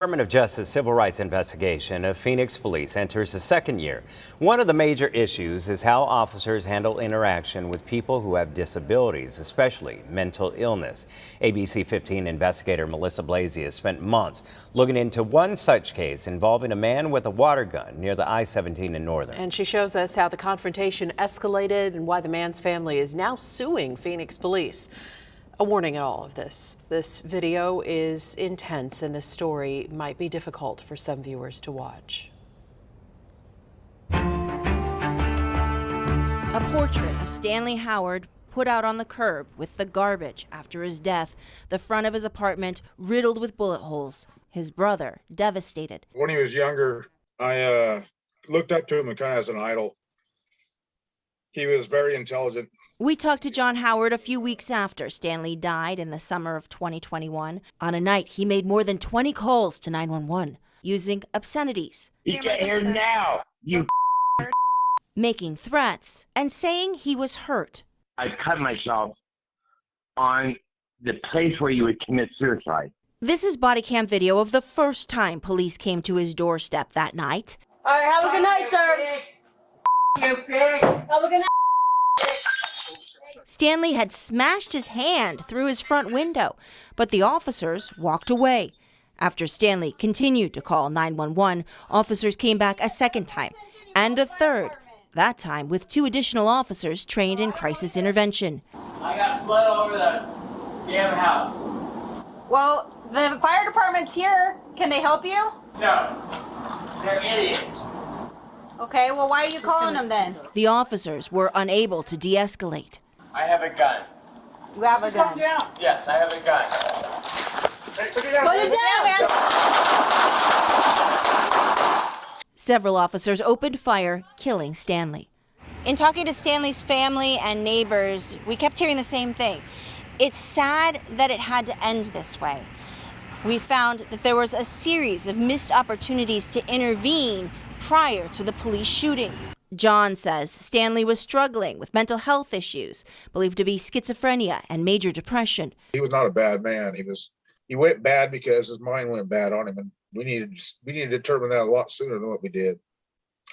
Department of Justice civil rights investigation of Phoenix police enters the second year. One of the major issues is how officers handle interaction with people who have disabilities, especially mental illness. ABC 15 investigator Melissa Blasius spent months looking into one such case involving a man with a water gun near the I-17 in Northern. And she shows us how the confrontation escalated and why the man's family is now suing Phoenix police. A warning in all of this. This video is intense and this story might be difficult for some viewers to watch. A portrait of Stanley Howard put out on the curb with the garbage after his death. The front of his apartment riddled with bullet holes. His brother devastated. When he was younger, I looked up to him kind of as an idol. He was very intelligent. We talked to John Howard a few weeks after Stanley died in the summer of 2021. On a night, he made more than 20 calls to 911 using obscenities. You get here now, you making threats and saying he was hurt. I cut myself on the place where you would commit suicide. This is body cam video of the first time police came to his doorstep that night. All right, have a good night, sir. You pig. Have a good night. Stanley had smashed his hand through his front window, but the officers walked away. After Stanley continued to call 911, officers came back a second time and a third, that time with 2 additional officers trained in crisis intervention. I got blood all over the damn house. Well, the fire department's here. Can they help you? No, they're idiots. Okay, well, why are you calling them then? The officers were unable to de-escalate. I have a gun. You have a gun. Yes, I have a gun. Put it down, man. Several officers opened fire, killing Stanley. In talking to Stanley's family and neighbors, we kept hearing the same thing. It's sad that it had to end this way. We found that there was a series of missed opportunities to intervene prior to the police shooting. John says Stanley was struggling with mental health issues, believed to be schizophrenia and major depression. He was not a bad man. He went bad because his mind went bad on him, and we needed to determine that a lot sooner than what we did.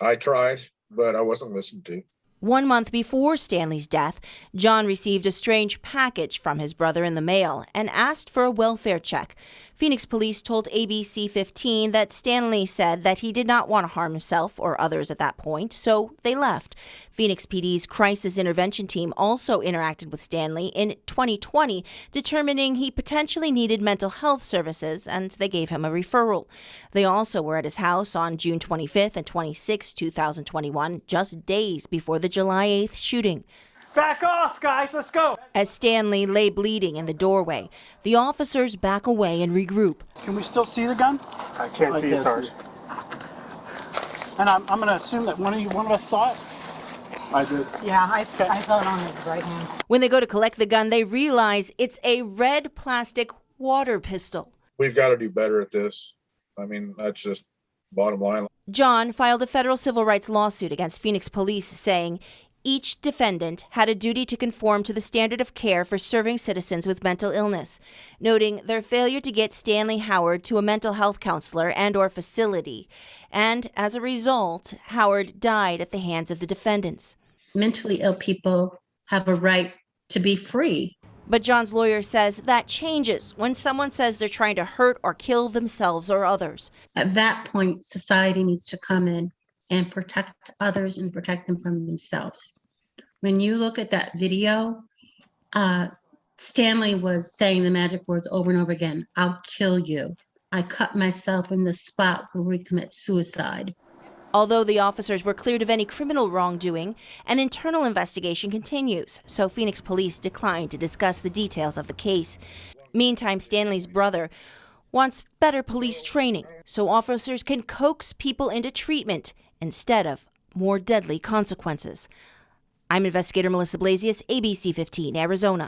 I tried, but I wasn't listened to. 1 month before Stanley's death, John received a strange package from his brother in the mail and asked for a welfare check. Phoenix police told ABC 15 that Stanley said that he did not want to harm himself or others at that point, so they left. Phoenix PD's crisis intervention team also interacted with Stanley in 2020, determining he potentially needed mental health services, and they gave him a referral. They also were at his house on June 25th and 26, 2021, just days before the July 8th shooting. Back off, guys, let's go. As Stanley lay bleeding in the doorway, the officers back away and regroup. Can we still see the gun? I can't see it, Sarge. And I'm going to assume that one of us saw it? I did. Yeah, I saw it on his right hand. When they go to collect the gun, they realize it's a red plastic water pistol. We've got to do better at this. I mean, that's just bottom line. John filed a federal civil rights lawsuit against Phoenix police, saying each defendant had a duty to conform to the standard of care for serving citizens with mental illness, noting their failure to get Stanley Howard to a mental health counselor and/or facility. And as a result, Howard died at the hands of the defendants. Mentally ill people have a right to be free. But John's lawyer says that changes when someone says they're trying to hurt or kill themselves or others. At that point, society needs to come in and protect others and protect them from themselves. When you look at that video, Stanley was saying the magic words over and over again, "I'll kill you. I cut myself in the spot where we commit suicide." Although the officers were cleared of any criminal wrongdoing, an internal investigation continues, so Phoenix police declined to discuss the details of the case. Meantime, Stanley's brother wants better police training so officers can coax people into treatment instead of more deadly consequences. I'm investigator Melissa Blasius, ABC 15, Arizona.